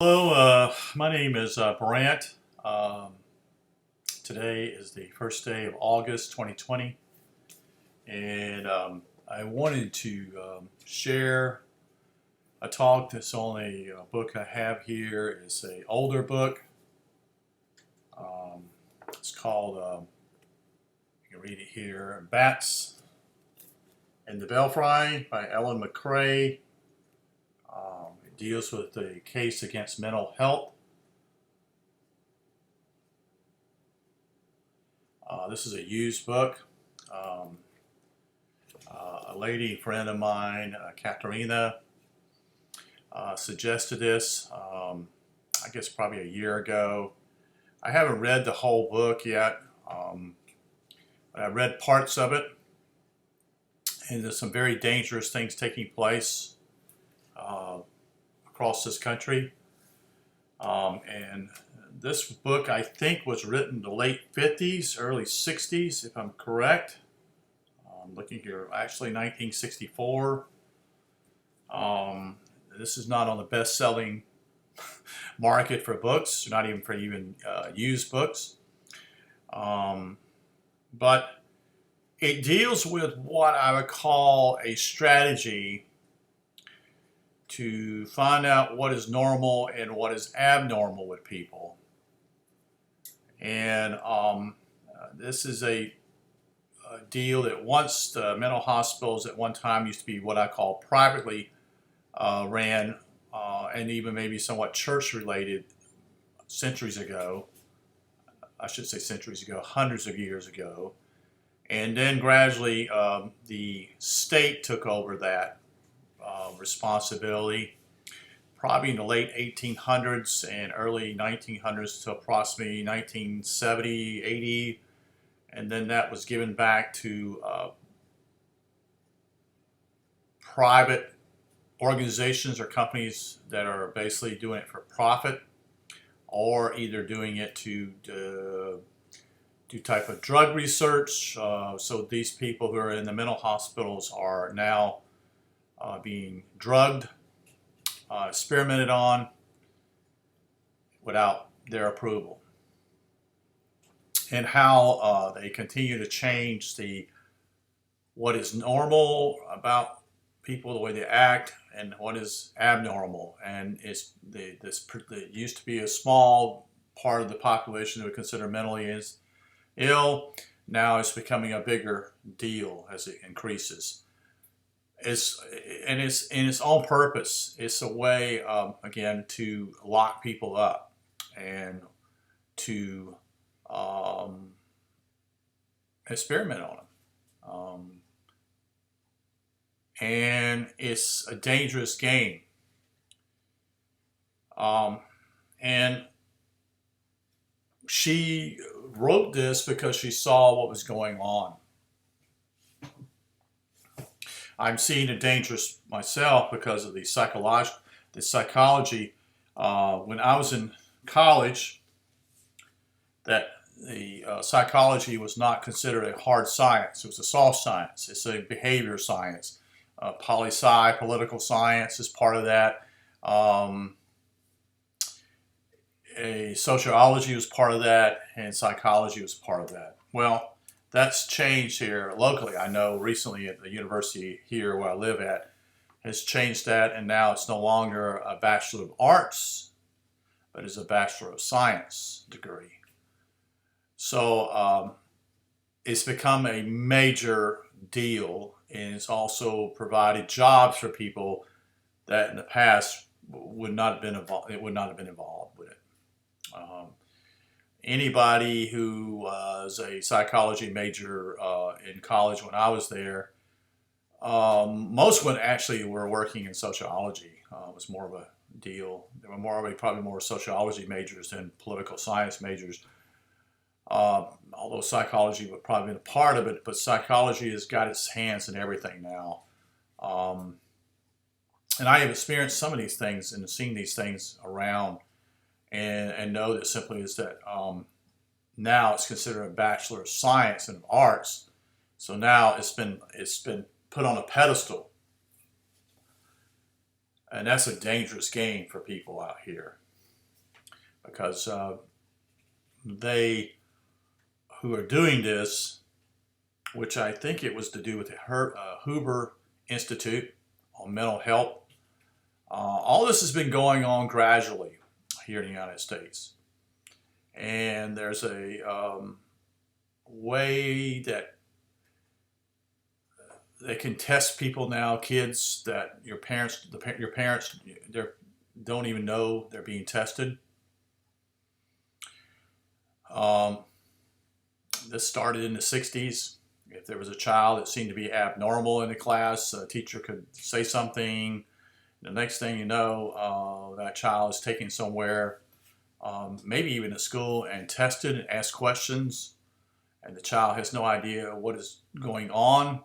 Hello, my name is Brant. Today is the first day of August 2020, and I wanted to share a talk that's on a book I have here. It's an older book. It's called, you can read it here, Bats and the Belfry by McClay. It deals with the case against mental health. This is a used book. A lady friend of mine, Katharina, suggested this, I guess probably a year ago. I haven't read the whole book yet. I read parts of it, and there's some very dangerous things taking place across this country. And this book, I think, was written in the late 50s, early 60s, if I'm correct. I'm looking here, actually 1964. This is not on the best-selling market for books, not even for used books. But it deals with what I would call a strategy to find out what is normal and what is abnormal with people. And this is a deal that once the mental hospitals at one time used to be what I call privately ran, and even maybe somewhat church-related centuries ago. I should say centuries ago, hundreds of years ago. And then gradually the state took over that responsibility, probably in the late 1800s and early 1900s to approximately 1970, 80, and then that was given back to private organizations or companies that are basically doing it for profit, or either doing it to do type of drug research. So these people who are in the mental hospitals are now being drugged, experimented on without their approval. And how they continue to change what is normal about people, the way they act, and what is abnormal. And it used to be a small part of the population that we consider mentally ill. Now it's becoming a bigger deal as it increases. It's in its own purpose. It's a way, again, to lock people up and to experiment on them. And it's a dangerous game. And she wrote this because she saw what was going on. I'm seeing it dangerous myself because of the psychology. When I was in college, that the psychology was not considered a hard science. It was a soft science. It's a behavior science. Poli-sci, political science is part of that. Sociology was part of that, and psychology was part of that. Well, that's changed here locally. I know recently at the university here where I live at has changed that, and now it's no longer a Bachelor of Arts, but it's a Bachelor of Science degree. So it's become a major deal, and it's also provided jobs for people that in the past would not have been involved. It would not have been involved with it. Anybody who was a psychology major in college when I was there, most women actually were working in sociology. It was more of a deal. There were probably more sociology majors than political science majors. Although psychology would probably been a part of it, but psychology has got its hands in everything now. And I have experienced some of these things and seen these things around, and know that simply is that now it's considered a Bachelor of Science and Arts. So now it's been put on a pedestal, and that's a dangerous game for people out here. because they who are doing this, which I think it was to do with the Hoover Institute on mental health. All this has been going on gradually here in the United States. And there's a way that they can test people now, kids that your parents don't even know they're being tested. This started in the 60s. If there was a child that seemed to be abnormal in the class, a teacher could say something. The next thing you know, that child is taken somewhere, maybe even at school, and tested and asked questions, and the child has no idea what is going on.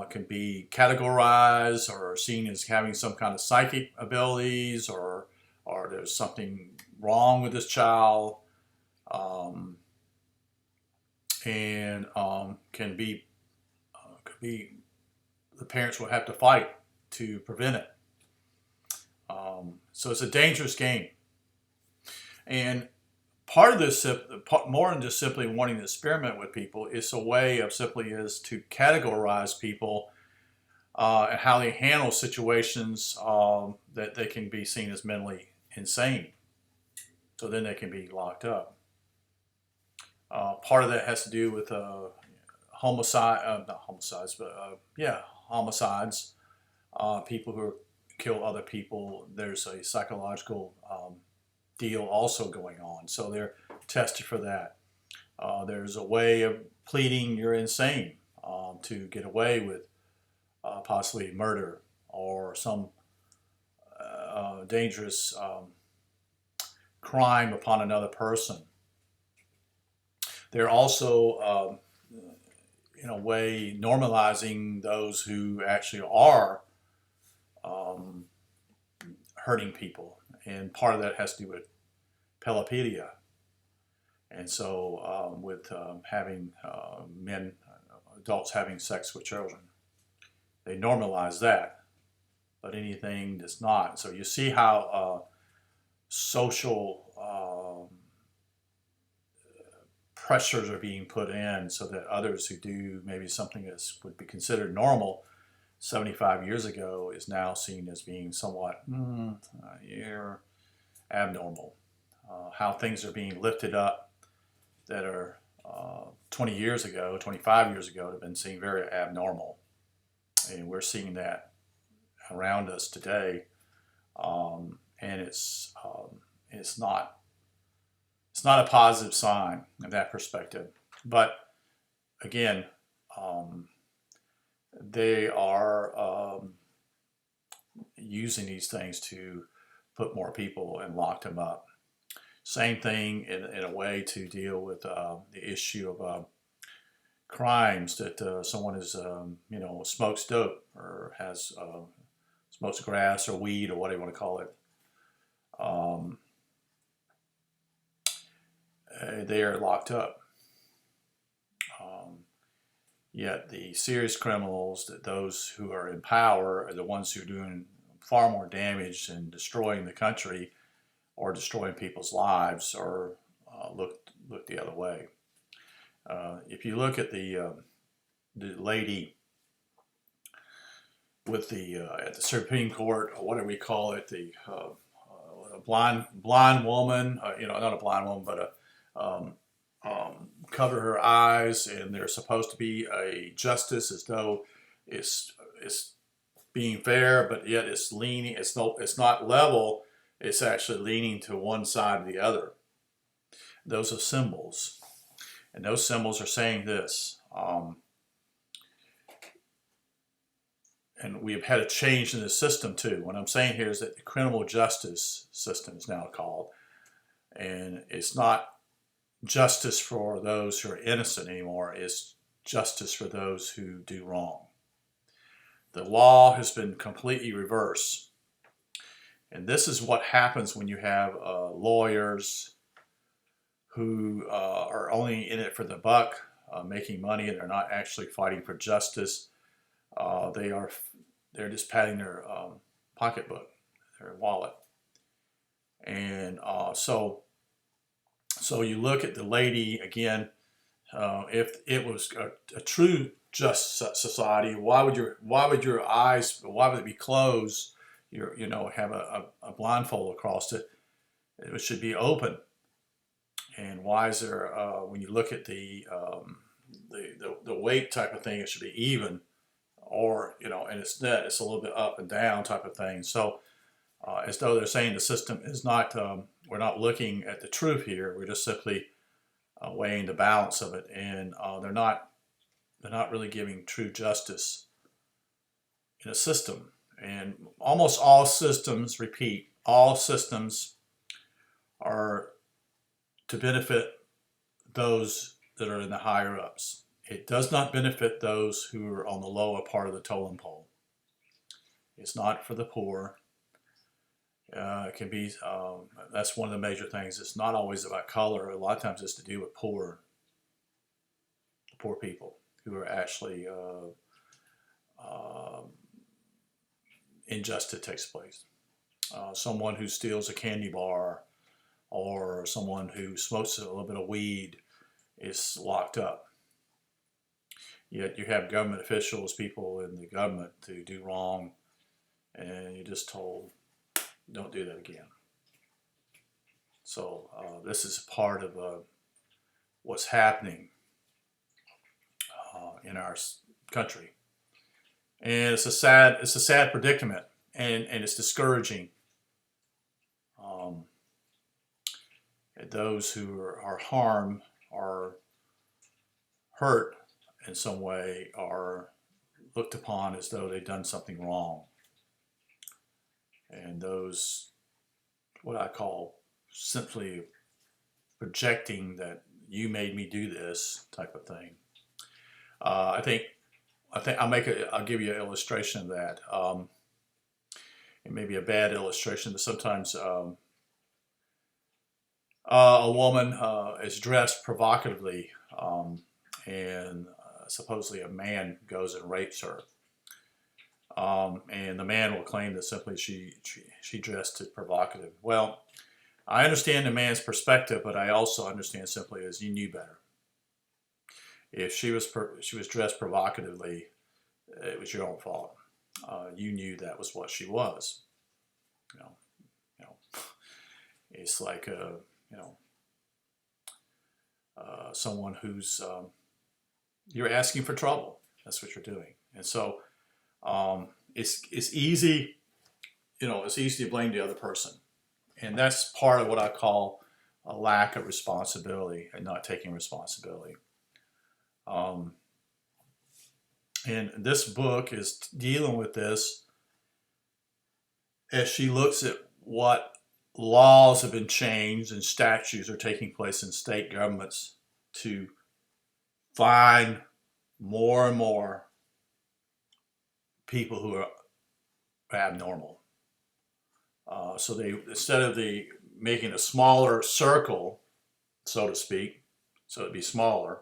Can be categorized or seen as having some kind of psychic abilities, or there's something wrong with this child, and could be the parents will have to fight to prevent it. So it's a dangerous game. And part of this, more than just simply wanting to experiment with people, it's a way of simply is to categorize people and how they handle situations that they can be seen as mentally insane. So then they can be locked up. Part of that has to do with not homicides, but homicides. People who kill other people. There's a psychological deal also going on, so they're tested for that. There's a way of pleading you're insane to get away with possibly murder or some dangerous crime upon another person. They're also, in a way, normalizing those who actually are hurting people. And part of that has to do with pedophilia. And so with having adults having sex with children. They normalize that, but anything does not. So you see how social pressures are being put in so that others who do maybe something that would be considered normal 75 years ago is now seen as being somewhat you're abnormal. How things are being lifted up that are 20 years ago, 25 years ago, have been seen very abnormal. And we're seeing that around us today. And it's not a positive sign in that perspective. But again, they are using these things to put more people and lock them up. Same thing in a way to deal with the issue of crimes that someone is, smokes dope or has smokes grass or weed or whatever you want to call it. They are locked up. Yet the serious criminals, that those who are in power, are the ones who are doing far more damage and destroying the country or destroying people's lives, or look the other way. If you look at the lady with at the Supreme Court, or whatever we call it, the blind woman, not a blind woman, but cover her eyes, and there's supposed to be a justice as though it's being fair, but yet it's leaning. It's not level. It's actually leaning to one side or the other. Those are symbols, and those symbols are saying this. And we have had a change in the system too. What I'm saying here is that the criminal justice system is now called, and it's not justice for those who are innocent anymore. It's justice for those who do wrong. The law has been completely reversed. And this is what happens when you have lawyers who are only in it for the buck, making money, and they're not actually fighting for justice. They're just patting their pocketbook, their wallet. And so you look at the lady again. If it was a true just society, why would your eyes, why would it be closed? Have a blindfold across it. It should be open. And why is there, when you look at the weight type of thing, it should be even, or and it's net, it's a little bit up and down type of thing. So as though they're saying the system is not, we're not looking at the truth here. We're just simply weighing the balance of it, and they're not really giving true justice in a system. And almost all systems, repeat, all systems are to benefit those that are in the higher ups. It does not benefit those who are on the lower part of the totem pole. It's not for the poor. It can be, that's one of the major things. It's not always about color. A lot of times it's to do with poor people who are actually, injustice takes place. Someone who steals a candy bar or someone who smokes a little bit of weed is locked up. Yet you have government officials, people in the government to do wrong, and you're just told, don't do that again. So this is part of what's happening in our country, and it's a sad predicament, and it's discouraging. Those who are harmed or hurt in some way are looked upon as though they've done something wrong. And those, what I call simply projecting that you made me do this type of thing. I think I'll give you an illustration of that. It may be a bad illustration, but sometimes a woman is dressed provocatively, and supposedly a man goes and rapes her. And the man will claim that simply she dressed it provocative. Well, I understand the man's perspective, but I also understand simply as you knew better. If she was dressed provocatively, it was your own fault. You knew that was what she was. It's like someone who's you're asking for trouble. That's what you're doing, and so it's easy. It's easy to blame the other person, and that's part of what I call a lack of responsibility and not taking responsibility. And this book is dealing with this as she looks at what laws have been changed and statutes are taking place in state governments to find more and more people who are abnormal. So they, instead of making a smaller circle, so to speak, so it'd be smaller,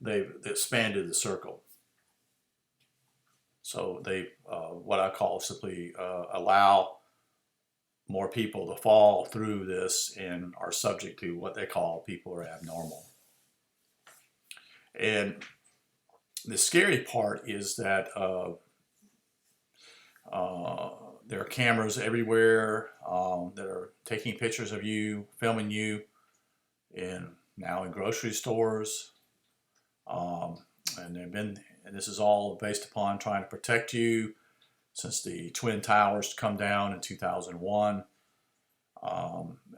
they've expanded the circle. So they, what I call simply allow more people to fall through this and are subject to what they call people are abnormal. And the scary part is that there are cameras everywhere that are taking pictures of you, filming you, now in grocery stores, and this is all based upon trying to protect you since the Twin Towers come down in 2001,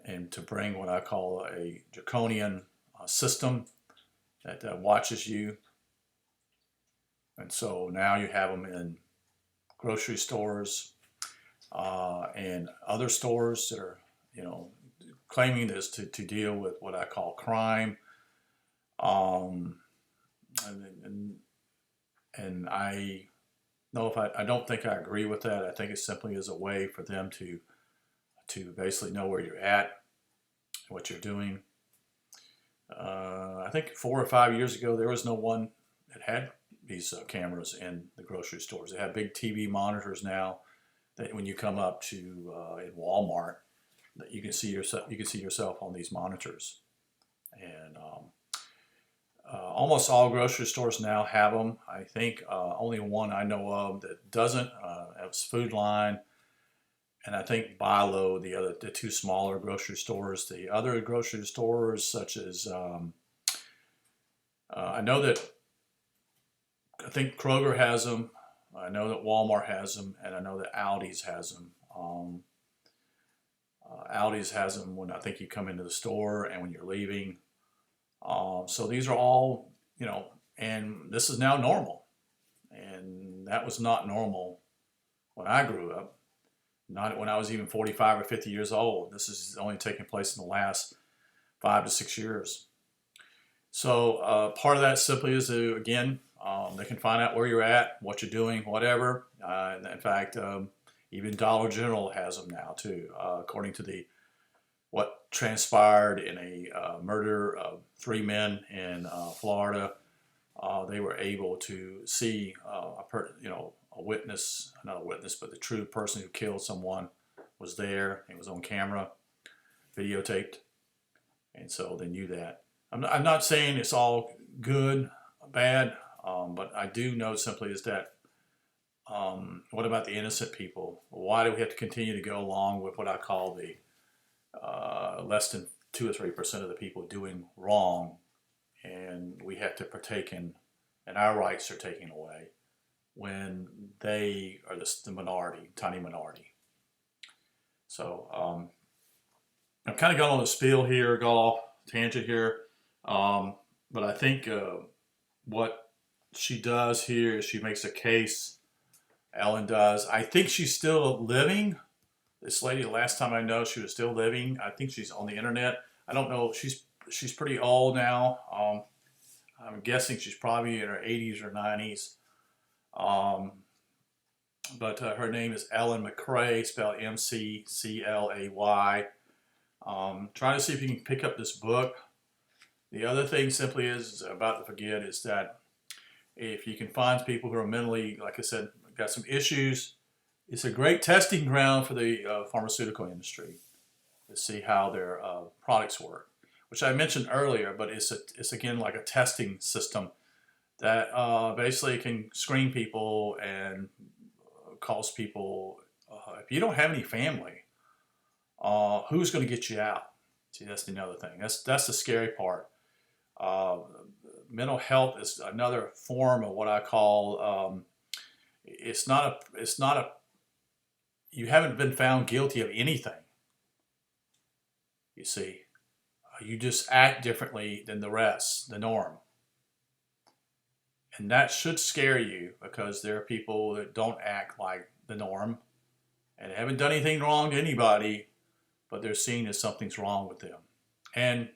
and to bring what I call a draconian system that watches you. And so now you have them in grocery stores and other stores that are, claiming this to deal with what I call crime. And I know I don't think I agree with that. I think it simply is a way for them to basically know where you're at, what you're doing. I think 4 or 5 years ago, there was no one that had these cameras in the grocery stores. They have big TV monitors now that when you come up to in Walmart, that you can can see yourself. You can see yourself on these monitors, and almost all grocery stores now have them. I think only one I know of that doesn't. It's Food Line, and I think Bilo, the two smaller grocery stores. The other grocery stores, such as I know that I think Kroger has them. I know that Walmart has them, and I know that Aldi's has them. Aldi's has them when I think you come into the store and when you're leaving. So these are all, and this is now normal. And that was not normal when I grew up, not when I was even 45 or 50 years old. This is only taking place in the last 5 to 6 years. So part of that simply is to, again, they can find out where you're at, what you're doing, whatever. In fact, even Dollar General has them now too, according to what transpired in a murder of 3 men in Florida. They were able to see a witness, not a witness, but the true person who killed someone was there. It was on camera, videotaped, and so they knew that. I'm not saying it's all good, bad, but I do know simply is that what about the innocent people? Why do we have to continue to go along with what I call the less than 2 or 3% of the people doing wrong, and we have to partake in, and our rights are taken away when they are the minority, tiny minority. So I've kind of gone on a spiel here, tangent here, but I think what she does here is she makes a case. Ellen does. I think she's still living. This lady, the last time I know, she was still living. I think she's on the internet. I don't know. She's pretty old now. I'm guessing she's probably in her 80s or 90s. But her name is Ellen McClay, spelled McClay. Try to see if you can pick up this book. The other thing simply is about to forget is that if you can find people who are mentally, like I said, got some issues, it's a great testing ground for the pharmaceutical industry to see how their products work, which I mentioned earlier, but it's again like a testing system that basically can screen people and cause people, if you don't have any family, who's going to get you out? See, that's another thing. That's the scary part. Mental health is another form of what I call, it's not a, you haven't been found guilty of anything. You see, you just act differently than the rest, the norm. And that should scare you because there are people that don't act like the norm and they haven't done anything wrong to anybody, but they're seen as something's wrong with them. And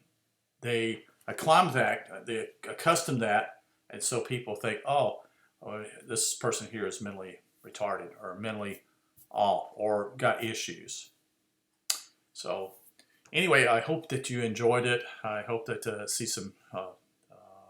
they accustom that, and so people think, oh, this person here is mentally retarded or mentally off or got issues. So anyway, I hope that you enjoyed it. I hope that see some